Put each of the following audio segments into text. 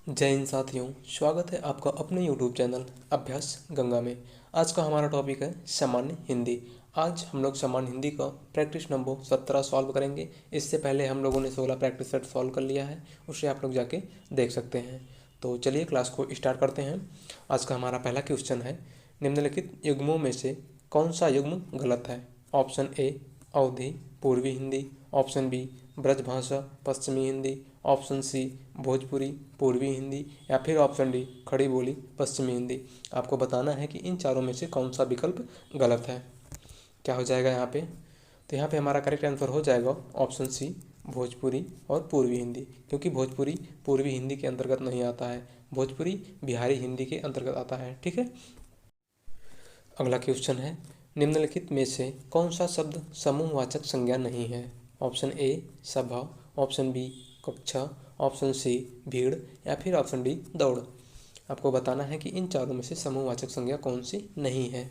जय हिंद साथियों, स्वागत है आपका अपने YouTube चैनल अभ्यास गंगा में। आज का हमारा टॉपिक है सामान्य हिंदी। आज हम लोग सामान्य हिंदी का प्रैक्टिस नंबर 17 सॉल्व करेंगे। इससे पहले हम लोगों ने 16 प्रैक्टिस सेट सॉल्व कर लिया है, उसे आप लोग जाके देख सकते हैं। तो चलिए क्लास को स्टार्ट करते हैं। आज का हमारा पहला क्वेश्चन है, निम्नलिखित युग्मों में से कौन सा युग्म गलत है। ऑप्शन ए अवधी पूर्वी हिंदी, ऑप्शन बी ब्रजभाषा पश्चिमी हिंदी, ऑप्शन सी भोजपुरी पूर्वी हिंदी या फिर ऑप्शन डी खड़ी बोली पश्चिमी हिंदी। आपको बताना है कि इन चारों में से कौन सा विकल्प गलत है। क्या हो जाएगा यहाँ पे? तो यहाँ पे हमारा करेक्ट आंसर हो जाएगा ऑप्शन सी भोजपुरी और पूर्वी हिंदी, क्योंकि भोजपुरी पूर्वी हिंदी के अंतर्गत नहीं आता है, भोजपुरी बिहारी हिंदी के अंतर्गत आता है। ठीक है, अगला क्वेश्चन है, निम्नलिखित में से कौन सा शब्द समूहवाचक संज्ञा नहीं है। ऑप्शन ए सभा, ऑप्शन बी कक्षा, ऑप्शन सी भीड़ या फिर ऑप्शन डी दौड़। आपको बताना है कि इन चारों में से समूहवाचक संज्ञा कौन सी नहीं है।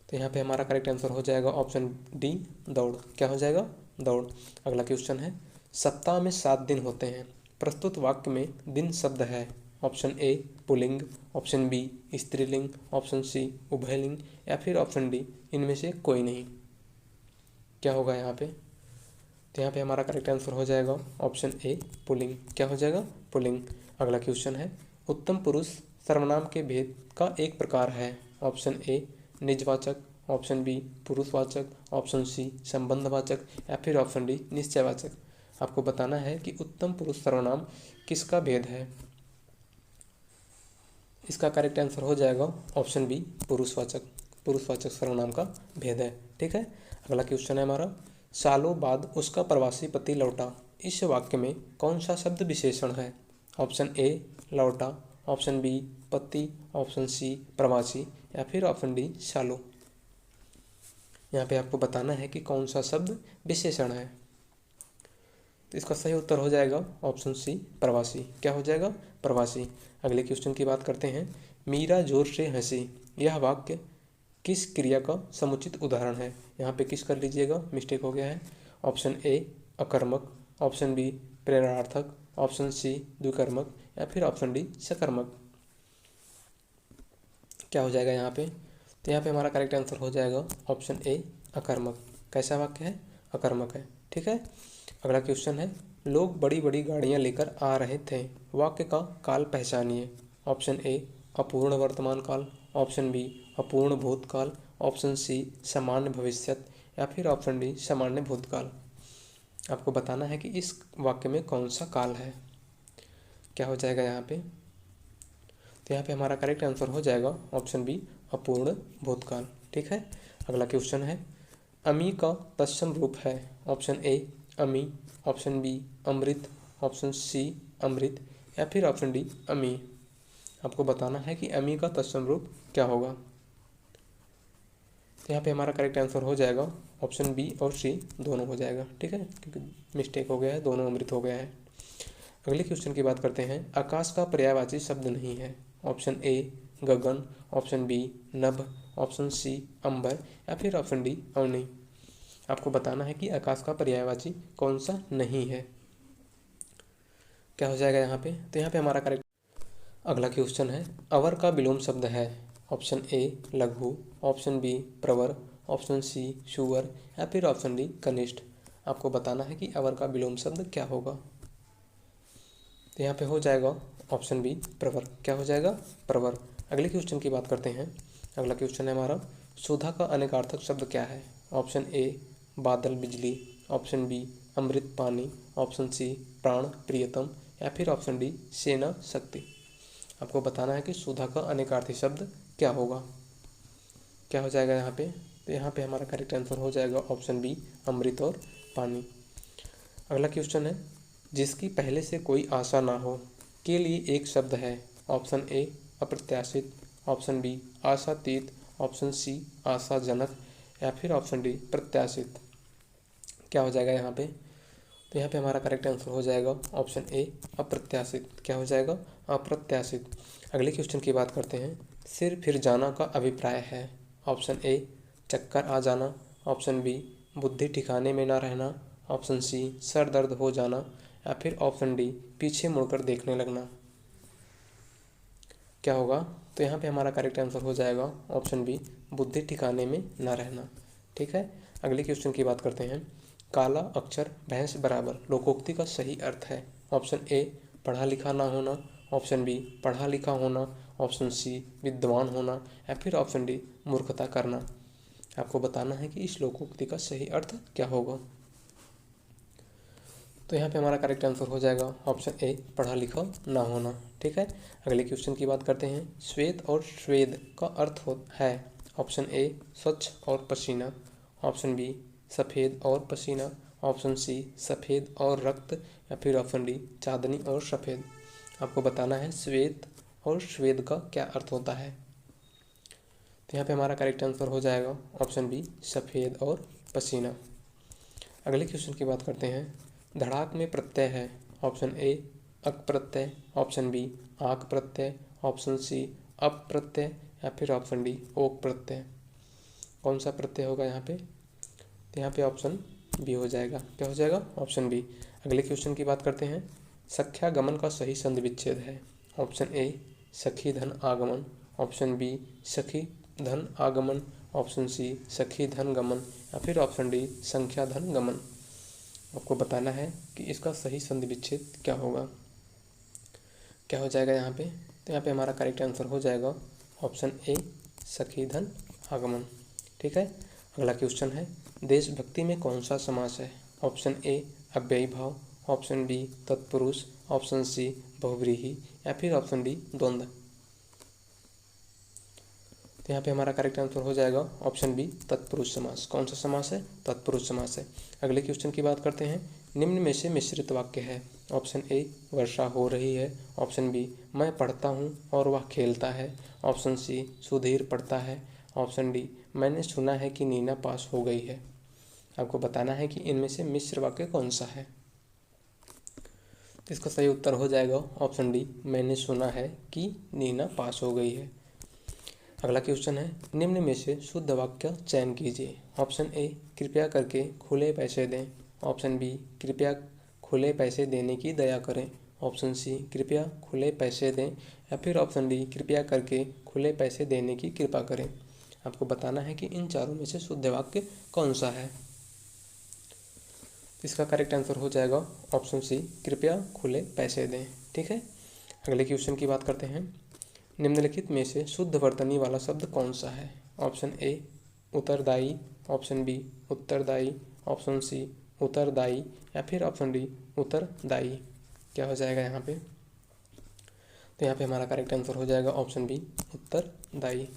तो यहाँ पे हमारा करेक्ट आंसर हो जाएगा ऑप्शन डी दौड़। क्या हो जाएगा? दौड़। अगला क्वेश्चन है, सप्ताह में 7 दिन होते हैं, प्रस्तुत वाक्य में दिन शब्द है। ऑप्शन ए पुल्लिंग, ऑप्शन बी स्त्रीलिंग, ऑप्शन सी उभयलिंग या फिर ऑप्शन डी इनमें से कोई नहीं। क्या होगा यहाँ पे? तो यहाँ पे हमारा करेक्ट आंसर हो जाएगा ऑप्शन ए पुल्लिंग। क्या हो जाएगा? पुल्लिंग। अगला क्वेश्चन है, उत्तम पुरुष सर्वनाम के भेद का एक प्रकार है। ऑप्शन ए निजवाचक, ऑप्शन बी पुरुषवाचक, ऑप्शन सी संबंधवाचक या फिर ऑप्शन डी निश्चयवाचक। आपको बताना है कि उत्तम पुरुष सर्वनाम किसका भेद है। इसका करेक्ट आंसर हो जाएगा ऑप्शन बी पुरुषवाचक, पुरुषवाचक सर्वनाम का भेद है। ठीक है, अगला क्वेश्चन है हमारा, सालों बाद उसका प्रवासी पति लौटा, इस वाक्य में कौन सा शब्द विशेषण है। ऑप्शन ए लौटा, ऑप्शन बी पति, ऑप्शन सी प्रवासी या फिर ऑप्शन डी सालों। यहाँ पे आपको बताना है कि कौन सा शब्द विशेषण है। तो इसका सही उत्तर हो जाएगा ऑप्शन सी प्रवासी। क्या हो जाएगा? प्रवासी। अगले क्वेश्चन की बात करते हैं, मीरा जोर से हंसी, यह वाक्य किस क्रिया का समुचित उदाहरण है। यहाँ पे किस कर लीजिएगा, मिस्टेक हो गया है। ऑप्शन ए अकर्मक, ऑप्शन बी प्रेरणार्थक, ऑप्शन सी द्विकर्मक या फिर ऑप्शन डी सकर्मक। क्या हो जाएगा यहाँ पे? तो यहाँ पे हमारा करेक्ट आंसर हो जाएगा ऑप्शन ए अकर्मक। कैसा वाक्य है? अकर्मक है। ठीक है, अगला क्वेश्चन है, लोग बड़ी बड़ी गाड़ियाँ लेकर आ रहे थे, वाक्य का काल पहचानिए। ऑप्शन ए अपूर्ण वर्तमान काल, ऑप्शन बी अपूर्ण भूतकाल, ऑप्शन सी सामान्य भविष्यत या फिर ऑप्शन डी सामान्य भूतकाल। आपको बताना है कि इस वाक्य में कौन सा काल है। क्या हो जाएगा यहाँ पे? तो यहाँ पे हमारा करेक्ट आंसर हो जाएगा ऑप्शन बी अपूर्ण भूतकाल। ठीक है, अगला क्वेश्चन है, अमी का तत्सम रूप है। ऑप्शन ए अमी, ऑप्शन बी अमृत, ऑप्शन सी अमृत या फिर ऑप्शन डी अमी। आपको बताना है कि अमी का तत्सम रूप क्या होगा। तो यहाँ पे हमारा करेक्ट आंसर हो जाएगा ऑप्शन बी और सी दोनों हो जाएगा। ठीक है, क्योंकि मिस्टेक हो गया है, दोनों अमृत हो गया है। अगले क्वेश्चन की बात करते हैं, आकाश का पर्यायवाची शब्द नहीं है। ऑप्शन ए गगन, ऑप्शन बी नभ, ऑप्शन सी अंबर या फिर ऑप्शन डी अवनी। आपको बताना है कि आकाश का पर्यायवाची कौन सा नहीं है। क्या हो जाएगा यहाँ पे? तो यहाँ पे हमारा करेक्ट। अगला क्वेश्चन है, अवर का विलोम शब्द है। ऑप्शन ए लघु, ऑप्शन बी प्रवर, ऑप्शन सी सुअर या फिर ऑप्शन डी कनिष्ठ। आपको बताना है कि अवर का विलोम शब्द क्या होगा। तो यहाँ पे हो जाएगा ऑप्शन बी प्रवर। क्या हो जाएगा? प्रवर। अगले क्वेश्चन की बात करते हैं। अगला क्वेश्चन है हमारा, सुधा का अनेकार्थक शब्द क्या है। ऑप्शन ए बादल बिजली, ऑप्शन बी अमृत पानी, ऑप्शन सी प्राण प्रियतम या फिर ऑप्शन डी सेना शक्ति। आपको बताना है कि सुधा का अनेकार्थी शब्द क्या होगा। क्या हो जाएगा यहाँ पे? तो यहाँ पे हमारा करेक्ट आंसर हो जाएगा ऑप्शन बी अमृत और पानी। अगला क्वेश्चन है, जिसकी पहले से कोई आशा ना हो के लिए एक शब्द है। ऑप्शन ए अप्रत्याशित, ऑप्शन बी आशातीत, ऑप्शन सी आशाजनक या फिर ऑप्शन डी प्रत्याशित। क्या हो जाएगा यहाँ पे? तो यहाँ पे हमारा करेक्ट आंसर हो जाएगा ऑप्शन ए अप्रत्याशित। क्या हो जाएगा? अप्रत्याशित। अगले क्वेश्चन की बात करते हैं, सिर फिर जाना का अभिप्राय है। ऑप्शन ए चक्कर आ जाना, ऑप्शन बी बुद्धि ठिकाने में ना रहना, ऑप्शन सी सर दर्द हो जाना या फिर ऑप्शन डी पीछे मुड़कर देखने लगना। क्या होगा? तो यहाँ पे हमारा करेक्ट आंसर हो जाएगा ऑप्शन बी, बुद्धि ठिकाने में ना रहना। ठीक है, अगले क्वेश्चन की बात करते हैं। काला अक्षर भैंस बराबर लोकोक्ति का सही अर्थ है। ऑप्शन ए, पढ़ा लिखा ना होना। ऑप्शन बी, पढ़ा लिखा होना। ऑप्शन सी, विद्वान होना। या फिर ऑप्शन डी, मूर्खता करना। आपको बताना है कि इस लोकोक्ति का सही अर्थ क्या होगा। तो यहाँ पे हमारा करेक्ट आंसर हो जाएगा ऑप्शन ए, पढ़ा लिखा ना होना। ठीक है, अगले क्वेश्चन की बात करते हैं। श्वेत और स्वेद का अर्थ है। ऑप्शन ए, स्वच्छ और पसीना। ऑप्शन बी, सफ़ेद और पसीना। ऑप्शन सी, सफ़ेद और रक्त। या फिर ऑप्शन डी, चांदनी और सफ़ेद। आपको बताना है श्वेत और स्वेद का क्या अर्थ होता है। तो यहाँ पे हमारा करेक्ट आंसर हो जाएगा ऑप्शन बी, सफ़ेद और पसीना। अगले क्वेश्चन की बात करते हैं। धड़ाक में प्रत्यय है। ऑप्शन ए, अक प्रत्यय। ऑप्शन बी, आक प्रत्यय। ऑप्शन सी, अप प्रत्यय। या फिर ऑप्शन डी, ओक प्रत्यय। कौन सा प्रत्यय होगा यहाँ पे? तो यहाँ पे ऑप्शन बी हो जाएगा। क्या हो जाएगा? Option B. अगले क्वेश्चन की बात करते हैं। सख्यागमन का सही संधि विच्छेद है। ऑप्शन ए, सखी धन आगमन। ऑप्शन बी, सखी धन आगमन। ऑप्शन सी, सखी धन गमन। या फिर ऑप्शन डी, संख्या धन गमन। आपको बताना है कि इसका सही संधि विच्छेद क्या होगा। क्या हो जाएगा यहाँ पे? तो यहाँ पे हमारा करेक्ट आंसर हो जाएगा ऑप्शन ए, सखी धन आगमन। ठीक है, अगला क्वेश्चन है। देशभक्ति में कौन सा समास है? ऑप्शन ए, अव्ययी भाव। ऑप्शन बी, तत्पुरुष। ऑप्शन सी, बहुव्रीहि। या फिर ऑप्शन डी, द्वंद्व। तो यहाँ पे हमारा करेक्ट आंसर हो जाएगा ऑप्शन बी, तत्पुरुष समास। कौन सा समास है? तत्पुरुष समास है। अगले क्वेश्चन की बात करते हैं। निम्न में से मिश्रित वाक्य है। ऑप्शन ए, वर्षा हो रही है। ऑप्शन बी, मैं पढ़ता हूँ और वह खेलता है। ऑप्शन सी, सुधीर पढ़ता है। ऑप्शन डी, मैंने सुना है कि नीना पास हो गई है। आपको बताना है कि इनमें से मिश्र वाक्य कौन सा है। तो इसका सही उत्तर हो जाएगा ऑप्शन डी, मैंने सुना है कि नीना पास हो गई है। अगला क्वेश्चन है। निम्न में से शुद्ध वाक्य चयन कीजिए। ऑप्शन ए, कृपया करके खुले पैसे दें। ऑप्शन बी, कृपया खुले पैसे देने की दया करें। ऑप्शन सी, कृपया खुले पैसे दें। या फिर ऑप्शन डी, कृपया करके खुले पैसे देने की कृपा करें। आपको बताना है कि इन चारों में से शुद्ध वाक्य कौन सा है। इसका करेक्ट आंसर हो जाएगा ऑप्शन सी, कृपया खुले पैसे दें। ठीक है, अगले क्वेश्चन की बात करते हैं। निम्नलिखित में से शुद्ध वर्तनी वाला शब्द कौन सा है? ऑप्शन ए, उत्तरदायी। ऑप्शन बी, उत्तरदायी। ऑप्शन सी, उत्तरदायी। या फिर ऑप्शन डी, उत्तरदायी। क्या हो जाएगा यहाँ पे? तो यहाँ पे हमारा करेक्ट आंसर हो जाएगा ऑप्शन बी, उत्तरदायी।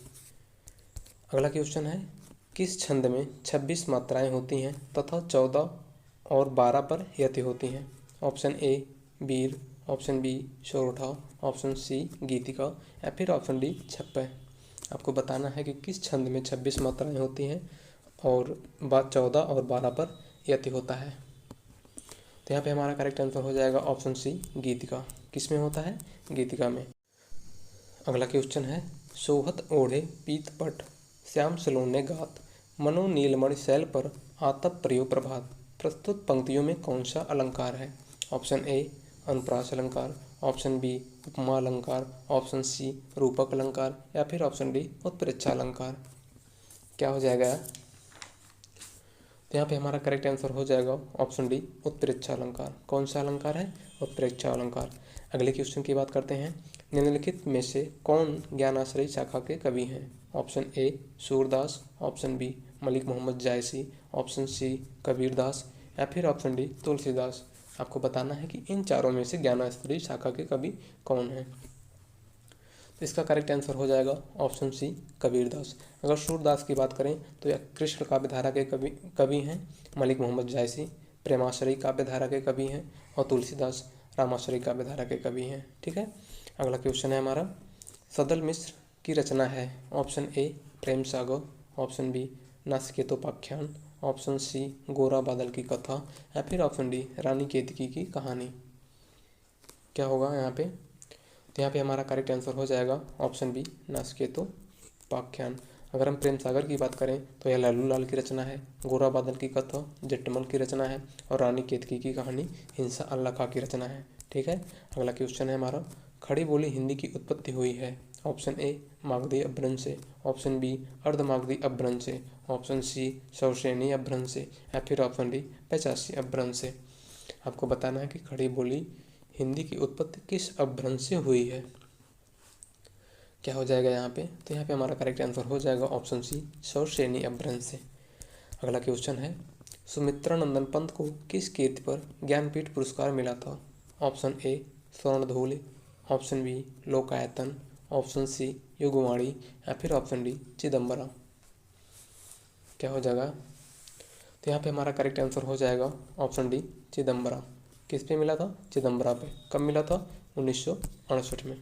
अगला क्वेश्चन है। किस छंद में 26 मात्राएं होती हैं तथा 14 और 12 पर यति होती हैं? ऑप्शन ए, वीर। ऑप्शन बी, सोरठा। ऑप्शन सी, गीतिका। या फिर ऑप्शन डी, छप्पय। आपको बताना है कि किस छंद में 26 मात्राएं होती हैं और 14 और 12 पर यति होता है। तो यहाँ पे हमारा करेक्ट आंसर हो जाएगा ऑप्शन सी, गीतिका। किस में होता है? गीतिका में। अगला क्वेश्चन है। सोहत ओढ़े पीत पट, श्याम सलोने गात, मनो नीलमणि शैल पर आतप प्रयोग प्रभात। प्रस्तुत पंक्तियों में कौन सा अलंकार है? ऑप्शन ए, अनुप्रास अलंकार। ऑप्शन बी, उपमा अलंकार। ऑप्शन सी, रूपक अलंकार। या फिर ऑप्शन डी, उत्प्रेक्षा अलंकार। क्या हो जाएगा? तो यहाँ पे हमारा करेक्ट आंसर हो जाएगा ऑप्शन डी, उत्प्रेक्षा अलंकार। कौन सा अलंकार है? उत्प्रेक्षा अलंकार। अगले क्वेश्चन की बात करते हैं। निम्नलिखित में से कौन ज्ञानाश्रयी शाखा के कवि हैं? Option A, Surdas. Option B, Malik Muhammad Jayasi. Option C, Kabirdas. या फिर ऑप्शन डी, तुलसीदास। आपको बताना है कि इन चारों में से ज्ञानाश्रयी शाखा के कवि कौन हैं। तो इसका करेक्ट आंसर हो जाएगा ऑप्शन सी, कबीरदास। अगर सूरदास की बात करें तो यह कृष्ण काव्यधारा के कवि हैं। मलिक मोहम्मद जायसी प्रेमाश्रयी काव्यधारा के कवि हैं। और तुलसीदास रामाश्रयी काव्यधारा के कवि हैं। ठीक है, अगला क्वेश्चन है हमारा। सदल मिश्र की रचना है। Option A, Prem Sagar. Option B, Nasiketopakhyan. Option C, Gora Badal की कथा। या फिर ऑप्शन डी, रानी केतकी की कहानी। क्या होगा यहाँ पे? तो यहाँ पे हमारा करेक्ट आंसर हो जाएगा ऑप्शन बी, नासिकेतोपाख्यान। अगर हम प्रेम सागर की बात करें तो यह लालू लाल की रचना है। गोरा बादल की कथा जेठमल की रचना है। और रानी केतकी की कहानी हिंसा अल्लाह खां की रचना है। ठीक है, अगला क्वेश्चन है हमारा। खड़ी बोली हिंदी की उत्पत्ति हुई है। ऑप्शन ए मागधी अपभ्रंश से, ऑप्शन बी अर्धमागधी अपभ्रंश से, ऑप्शन सी सौश्रेणी अपभ्रंश से, या फिर ऑप्शन डी पैचासी अपभ्रंश से। आपको बताना है कि खड़ी बोली हिंदी की उत्पत्ति किस अपभ्रंश से हुई है। क्या हो जाएगा यहाँ पे, तो यहाँ पे हमारा करेक्ट आंसर हो जाएगा ऑप्शन सी सौश्रेणी अपभ्रंश से। अगला क्वेश्चन है, सुमित्रा नंदन पंत को किस कीर्ति पर ज्ञानपीठ पुरस्कार मिला था। Option A Swarnadhool, option B Lokayatan, option C Yugvani, या फिर ऑप्शन डी चिदम्बरा। क्या हो जाएगा, तो यहाँ पे हमारा करेक्ट आंसर हो जाएगा ऑप्शन डी चिदम्बरा। किस पे मिला था, चिदम्बरा पे। कब मिला था, 1968 में।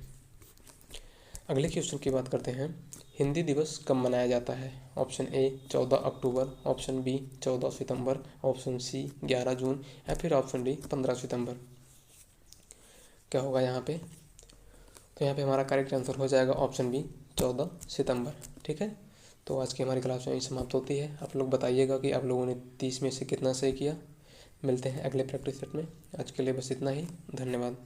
अगले क्वेश्चन की बात करते हैं, हिंदी दिवस कब मनाया जाता है। Option A 14 October, option B 14 सितंबर, ऑप्शन सी 11 जून, या फिर ऑप्शन डी 15 सितंबर। क्या होगा यहाँ पे, तो यहाँ पे हमारा करेक्ट आंसर हो जाएगा ऑप्शन बी 14 सितंबर। ठीक है, तो आज की हमारी क्लास यहीं समाप्त होती है। आप लोग बताइएगा कि आप लोगों ने 30 में से कितना सही किया। मिलते हैं अगले प्रैक्टिस सेट में। आज के लिए बस इतना ही, धन्यवाद।